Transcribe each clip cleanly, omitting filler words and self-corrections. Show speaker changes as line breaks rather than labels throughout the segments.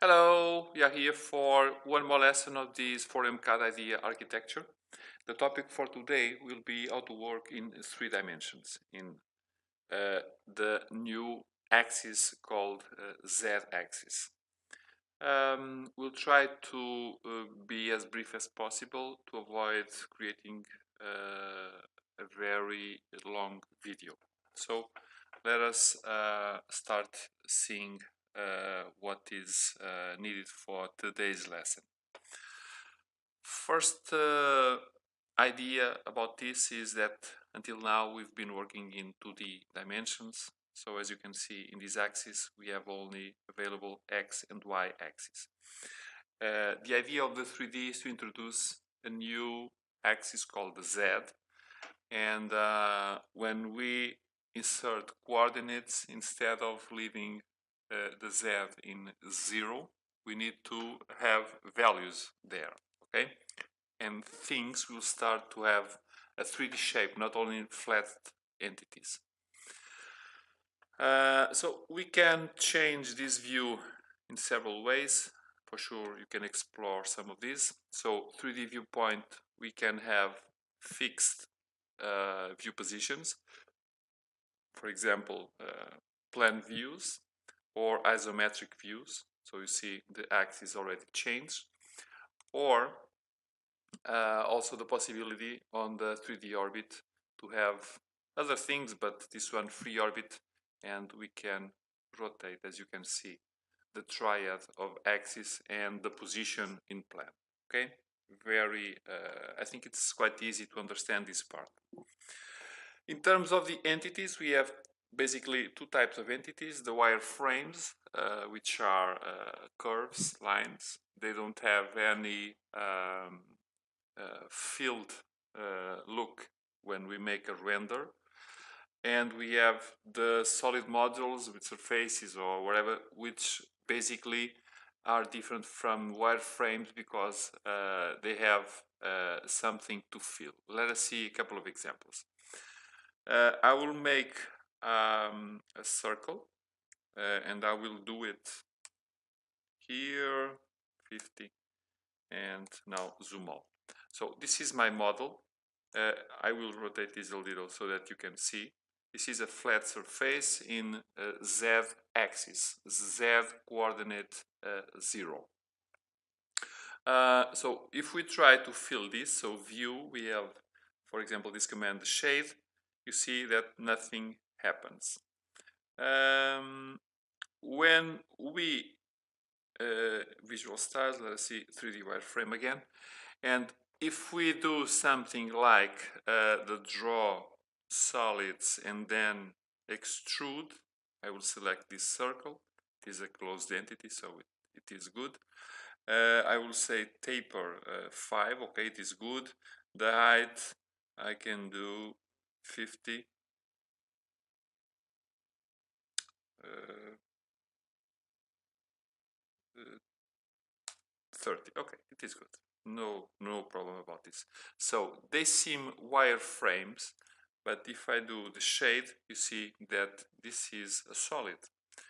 Hello, we are here for one more lesson of this 4M-CAD idea architecture. The topic for today will be how to work in 3 dimensions in the new axis called Z-axis. We'll try to be as brief as possible to avoid creating a very long video. So let us start seeing what is needed for today's lesson. First idea about this is that until now we've been working in 2D dimensions. So as you can see in this axis we have only available X and Y axis. The idea of the 3D is to introduce a new axis called the Z, and when we insert coordinates, instead of leaving the Z in 0, we need to have values there, okay? And things will start to have a 3D shape, not only flat entities. So we can change this view in several ways. For sure, you can explore some of these. So 3D viewpoint, we can have fixed view positions. For example, plan views or isometric views. So you see the axis already changed. Or also the possibility on the 3D orbit to have other things, but this one free orbit, and we can rotate, as you can see, the triad of axis and the position in plan. Okay, I think it's quite easy to understand this part. In terms of the entities, we have basically 2 types of entities: the wireframes, which are curves, lines. They don't have any field look when we make a render. And we have the solid modules with surfaces or whatever, which basically are different from wireframes because they have something to fill. Let us see a couple of examples. I will make a circle and I will do it here, 50, and now zoom out. So this is my model. I will rotate this a little so that you can see. This is a flat surface in Z axis, Z coordinate 0. So if we try to fill this, so view, we have, for example, this command shade, you see that nothing happens. When we visual styles, let us see 3D wireframe again, and if we do something like the draw solids and then extrude, I will select this circle. It is a closed entity, so it is good. I will say taper 5, okay, it is good. The height I can do 50. 30, okay, it is good. No problem about this. So they seem wireframes, but if I do the shade, you see that this is a solid.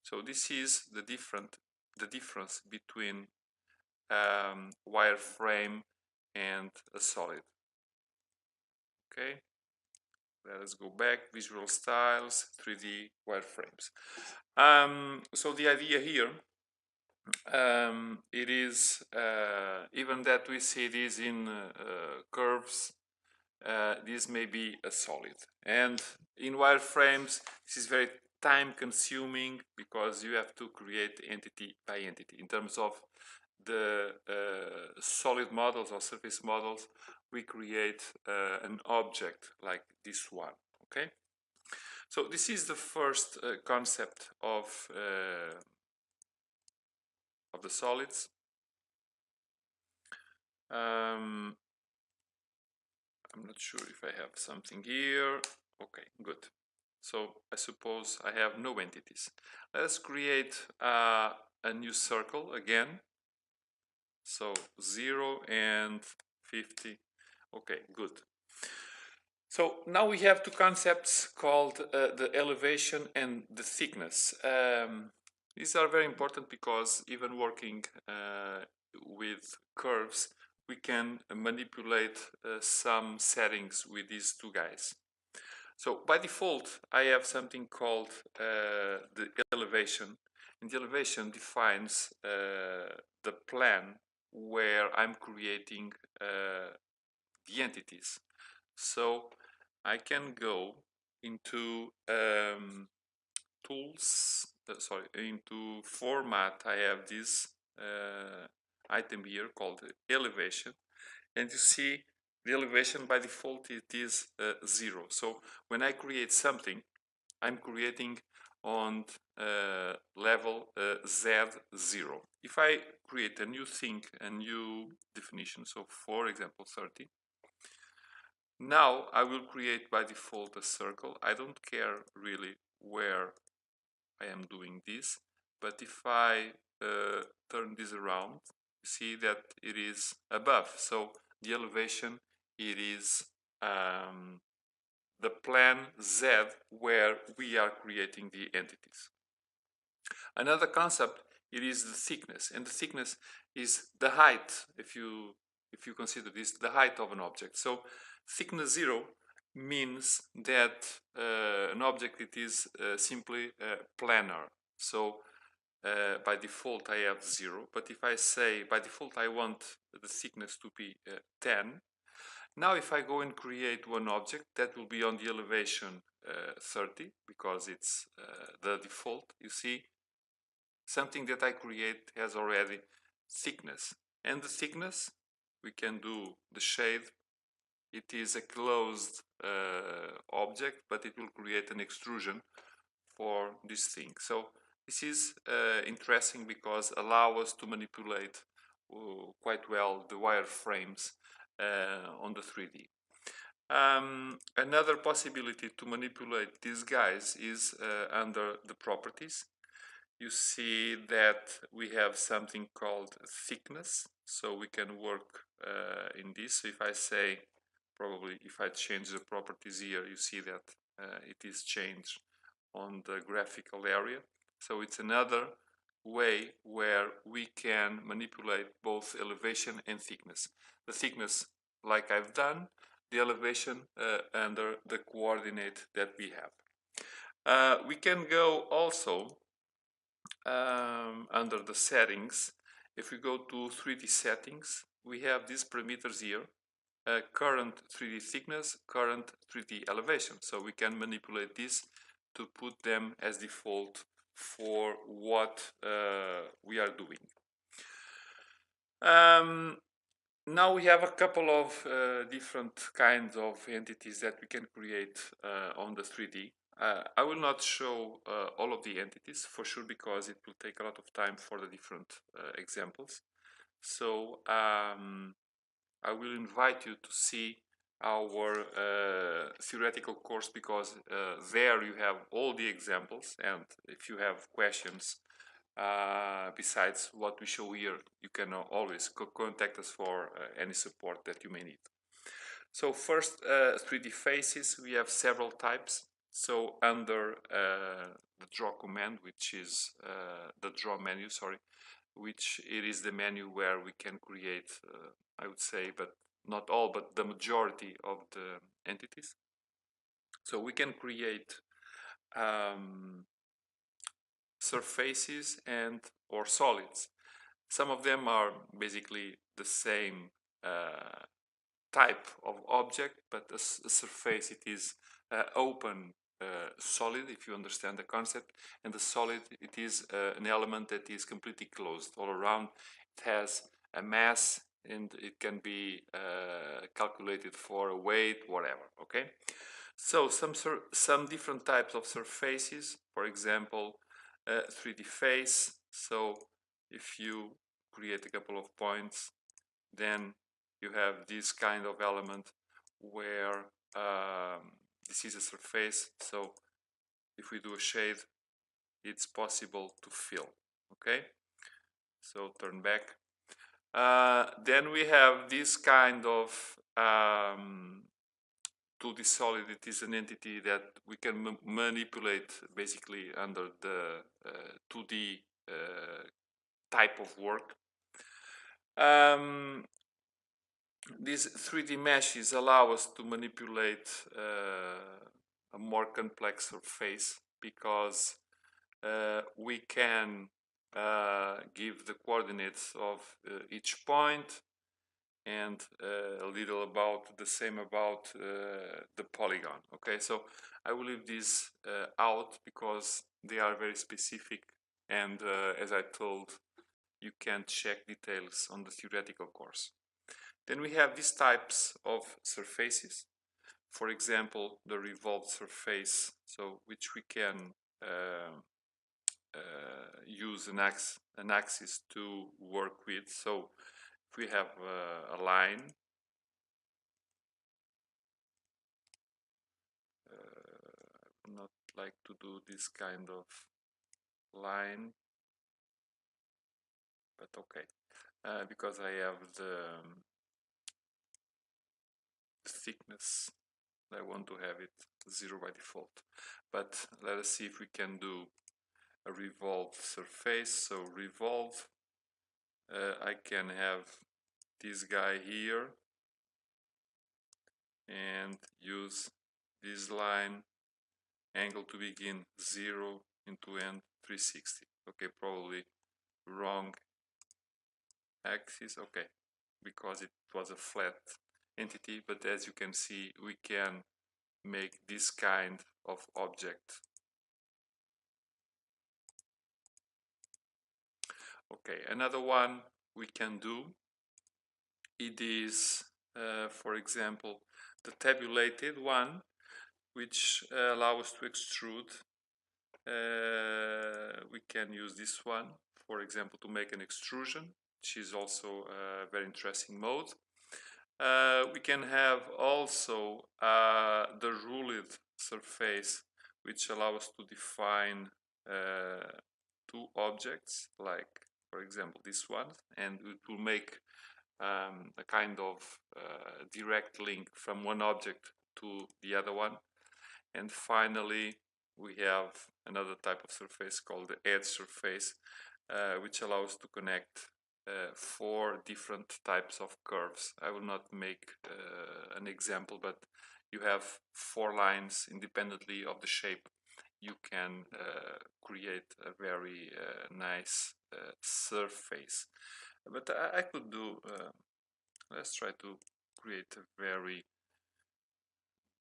So this is the difference between wireframe and a solid. Okay, let us go back. Visual styles, 3D wireframes. So the idea here, it is even that we see this in curves, this may be a solid, and in wireframes this is very time consuming because you have to create entity by entity. In terms of the solid models or surface models, we create an object like this one. Okay, so this is the first concept of the solids. I'm not sure if I have something here. Okay, good. So I suppose I have no entities. Let's create a new circle again. So 0 and 50. Okay, good. So now we have 2 concepts called the elevation and the thickness. These are very important because even working with curves, we can manipulate some settings with these two guys. So by default, I have something called the elevation, and the elevation defines the plan where I'm creating the entities. So I can go into tools, into format. I have this item here called elevation, and you see the elevation by default it is 0. So when I create something, I'm creating on level Z0. If I create a new thing, a new definition, so for example 30, now I will create by default a circle. I don't care really where I am doing this, but if I turn this around, you see that it is above. So the elevation, it is the plan Z where we are creating the entities. Another concept, it is the thickness, and the thickness is the height. If you consider this, the height of an object. So thickness 0 means that an object it is simply planar. So by default I have 0, but if I say by default I want the thickness to be 10, now if I go and create one object, that will be on the elevation 30, because it's the default. You see, something that I create has already thickness. And the thickness, we can do the shade. It is a closed object, but it will create an extrusion for this thing. So this is interesting because allow us to manipulate quite well the wireframes on the 3D. Another possibility to manipulate these guys is under the properties. You see that we have something called thickness, so we can work in this. So if I say, probably if I change the properties here, you see that it is changed on the graphical area. So it's another way where we can manipulate both elevation and thickness. The thickness, like I've done, the elevation under the coordinate that we have. We can go also under the settings. If we go to 3D settings, we have these parameters here, current 3D thickness, current 3D elevation. So we can manipulate this to put them as default for what we are doing. Now we have a couple of different kinds of entities that we can create on the 3D. I will not show all of the entities for sure because it will take a lot of time for the different examples. So I will invite you to see our theoretical course because there you have all the examples, and if you have questions besides what we show here, you can always contact us for any support that you may need. So first, 3D faces, we have several types. So under the draw command, which is the draw menu, sorry, which it is the menu where we can create, I would say, but not all, but the majority of the entities. So we can create surfaces and or solids. Some of them are basically the same type of object, but a surface it is open solid, if you understand the concept, and the solid it is an element that is completely closed all around. It has a mass and it can be calculated for a weight, whatever. Okay, so some different types of surfaces, for example 3D face. So if you create a couple of points, then you have this kind of element where this is a surface. So if we do a shade, it's possible to fill. Okay, so turn back. Then we have this kind of 2D solid, it is an entity that we can manipulate basically under the 2D type of work. These 3D meshes allow us to manipulate a more complex surface because we can give the coordinates of each point and a little about the same about the polygon. Okay, so I will leave this out because they are very specific, and as I told, you can check details on the theoretical course. Then we have these types of surfaces. For example, the revolved surface, so which we can use an axis to work with. So if we have a line, not like to do this kind of line, but okay, because I have the thickness, I want to have it 0 by default. But let us see if we can do a revolved surface. So revolve, I can have this guy here and use this line, angle to begin 0 and to end 360. Okay, probably wrong axis. Okay, because it was a flat entity, but as you can see, we can make this kind of object. Okay, another one we can do, it is for example the tabulated one, which allows us to extrude. We can use this one, for example, to make an extrusion, which is also a very interesting mode. We can have also the ruled surface, which allows us to define two objects, like for example this one, and it will make a kind of direct link from one object to the other one. And finally, we have another type of surface called the edge surface, which allows to connect 4 different types of curves. I will not make an example, but you have 4 lines independently of the shape. You can create a very nice surface. But I could do, let's try to create a very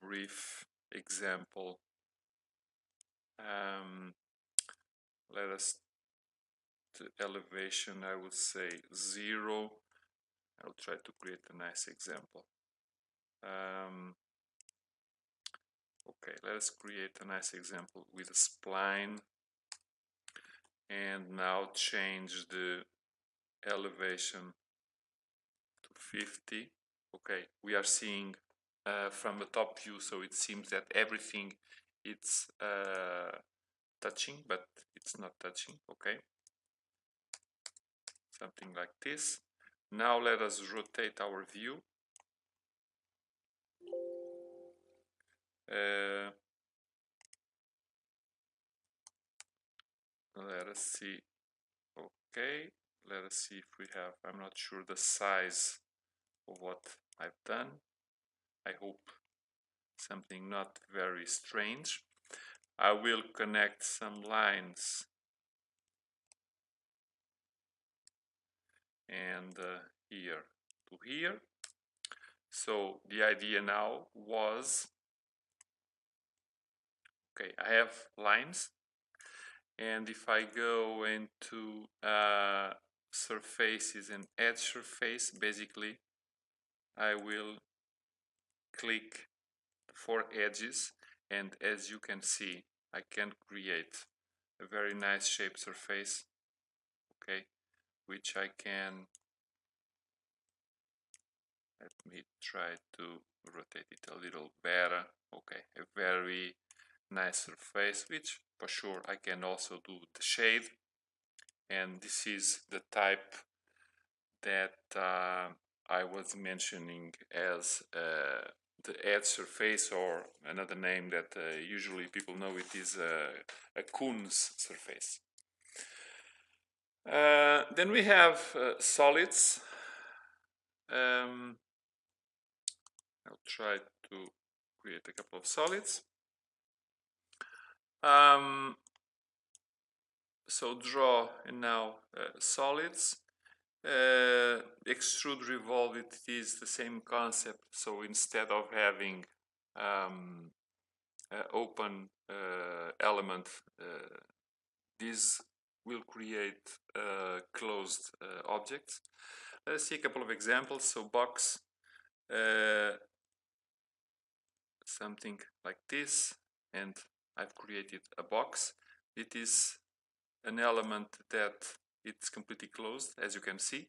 brief example. Let us, to elevation, I would say 0. I'll try to create a nice example. Okay, let us create a nice example with a spline, and now change the elevation to 50. Okay, we are seeing from the top view, so it seems that everything it's touching, but it's not touching. Okay, something like this. Now let us rotate our view. Let us see. Okay, let us see if we have, I'm not sure the size of what I've done. I hope something not very strange. I will connect some lines and here to here. So the idea now was, okay, I have lines, and if I go into surfaces and edge surface, basically I will click the 4 edges, and as you can see, I can create a very nice shaped surface, okay, which I can, let me try to rotate it a little better. Okay, a very nice surface, which for sure I can also do the shade, and this is the type that I was mentioning as the edge surface, or another name that usually people know it is a Kunz surface. Then we have solids. I'll try to create a couple of solids. So draw and now solids. Extrude revolve, it is the same concept. So instead of having open element, this will create closed objects. Let's see a couple of examples. So box, something like this, and I've created a box. It is an element that it's completely closed, as you can see.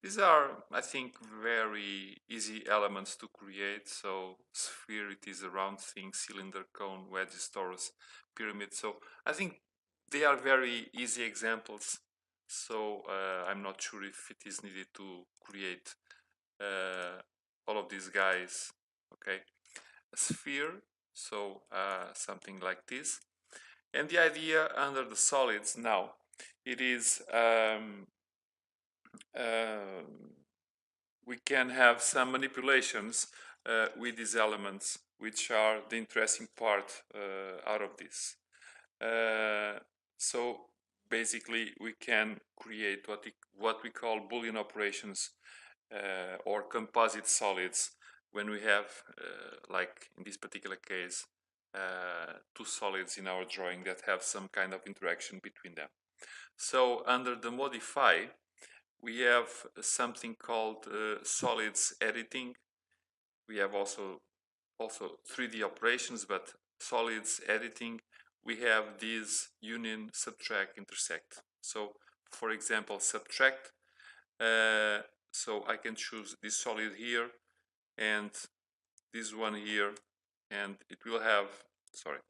These are, I think, very easy elements to create. So sphere, it is a round thing, cylinder, cone, wedges, torus, pyramid. So I think they are very easy examples. So I'm not sure if it is needed to create all of these guys. Okay, a sphere, so something like this. And the idea under the solids now, it is we can have some manipulations with these elements, which are the interesting part out of this. So basically we can create what we call Boolean operations or composite solids when we have, like in this particular case, two solids in our drawing that have some kind of interaction between them. So under the modify, we have something called solids editing. We have also 3D operations, but solids editing, we have these union, subtract, intersect. So for example, subtract, so I can choose this solid here and this one here, and it will have, sorry,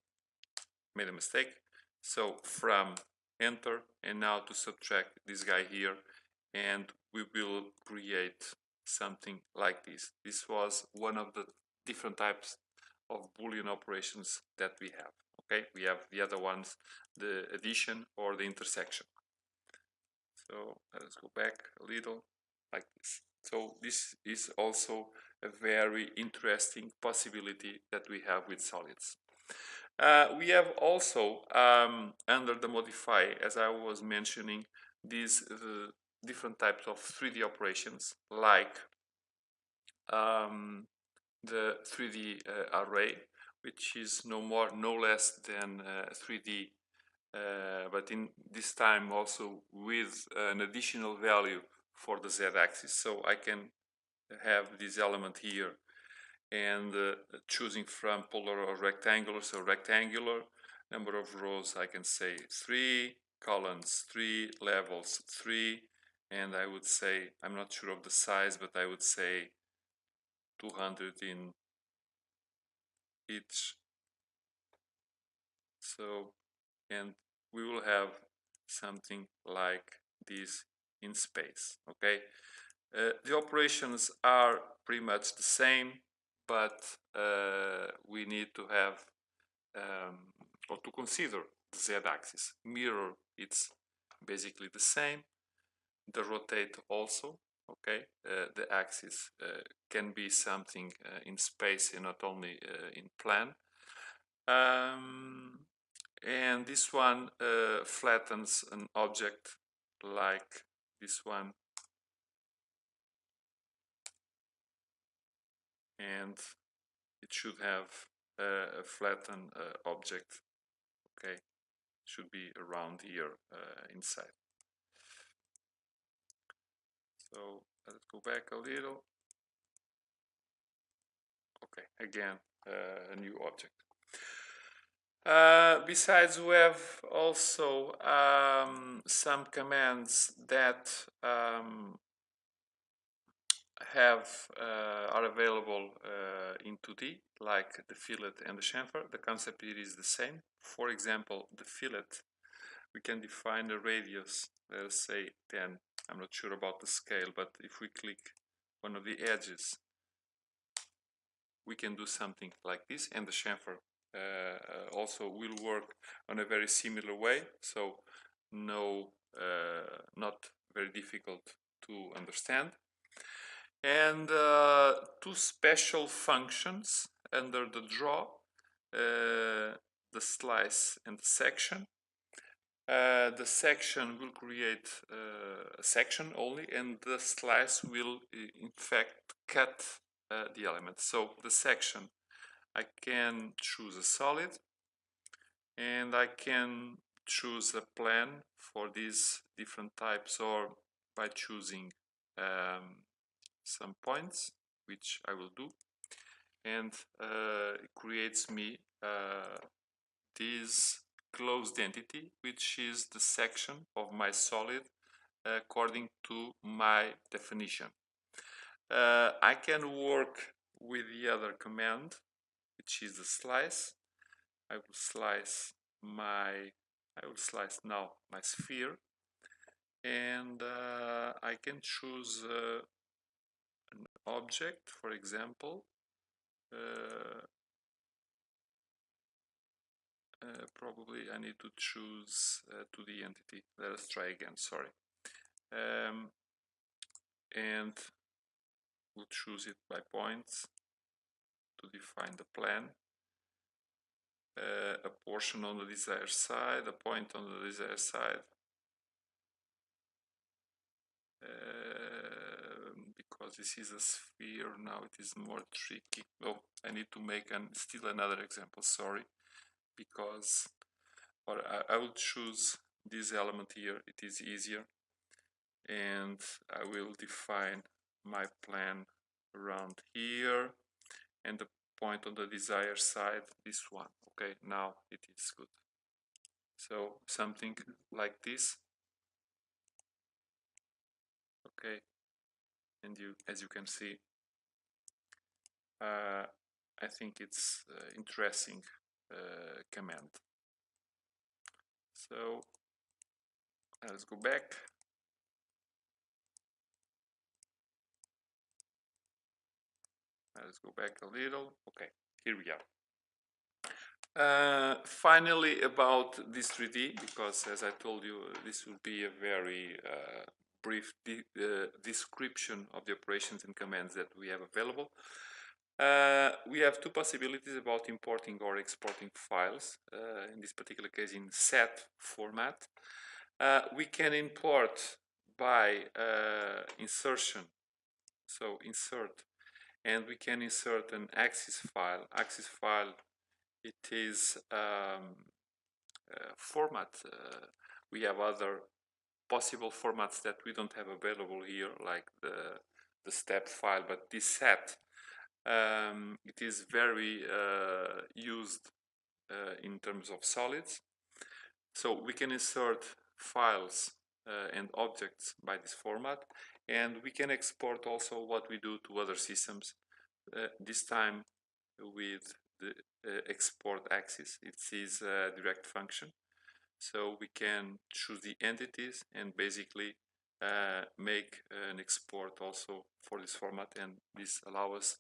made a mistake. So from, enter, and now to subtract this guy here, and we will create something like this. This was one of the different types of Boolean operations that we have. Okay, we have the other ones, the addition or the intersection. So let's go back a little, like this. So this is also a very interesting possibility that we have with solids. We have also, under the modify, as I was mentioning, these different types of 3D operations, like the 3D array, which is no more, no less than 3D, but in this time also with an additional value for the z-axis. So I can have this element here and choosing from polar or rectangular. So rectangular, number of rows I can say 3, columns 3, levels 3, and I would say, I'm not sure of the size, but I would say 200 in each. So, and we will have something like this in space. Okay, the operations are pretty much the same, but we need to have or to consider the z-axis. Mirror, it's basically the same. The rotate also. Okay, the axis can be something in space and not only in plan. And this one flattens an object like this one, and it should have a flattened object. Okay, should be around here inside. So let's go back a little. Okay, again, a new object. Besides, we have also some commands that are available in 2D, like the fillet and the chamfer. The concept here is the same. For example, the fillet, we can define a radius, let us say 10. I'm not sure about the scale, but if we click one of the edges, we can do something like this, and the chamfer also will work on a very similar way, so not very difficult to understand. And two special functions under the draw, the slice and the section. The section will create a section only, and the slice will in fact cut the element. So the section, I can choose a solid, and I can choose a plan for these different types, or by choosing some points, which I will do, and it creates me this closed entity, which is the section of my solid according to my definition. I can work with the other command, which is the slice. I will slice now my sphere, and I can choose an object, for example. Probably I need to choose to the entity. Let us try again, sorry. And we'll choose it by points to define the plan. A portion on the desired side, a point on the desired side. Because this is a sphere, now it is more tricky. Oh, I need to make still another example, sorry. Because I will choose this element here, it is easier, and I will define my plan around here, and the point on the desired side, this one. Okay, now it is good. So something like this. Okay, and as you can see, I think it's interesting command. So let's go back. Let's go back a little. Okay, here we are. Finally, about this 3D, because as I told you, this will be a very brief description of the operations and commands that we have available. We have two possibilities about importing or exporting files, in this particular case in set format. We can import by insertion, so insert, and we can insert an axis file. Axis file, it is format. We have other possible formats that we don't have available here, like the step file, but this set, it is very used in terms of solids. So we can insert files and objects by this format, and we can export also what we do to other systems, this time with the export axis. It is a direct function, so we can choose the entities and basically make an export also for this format, and this allows us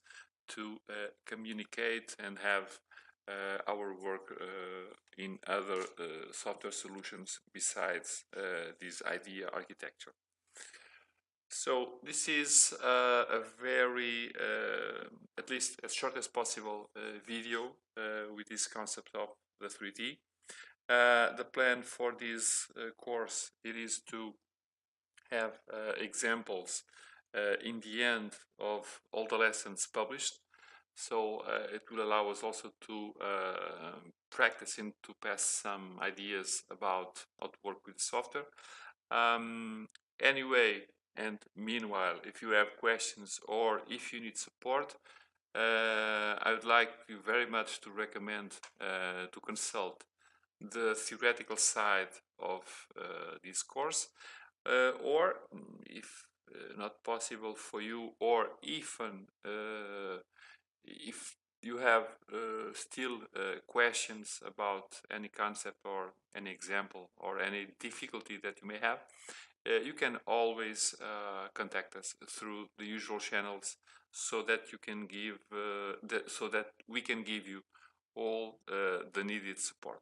to communicate and have our work in other software solutions besides this IDEA architecture. So this is a very, at least as short as possible, video with this concept of the 3D. The plan for this course, it is to have examples in the end of all the lessons published. So it will allow us also to practice and to pass some ideas about how to work with software. Anyway, and meanwhile, if you have questions or if you need support, I would like you very much to recommend to consult the theoretical side of this course, or if not possible for you, or even if you have still questions about any concept or any example or any difficulty that you may have, you can always contact us through the usual channels, so that you can give so that we can give you all the needed support.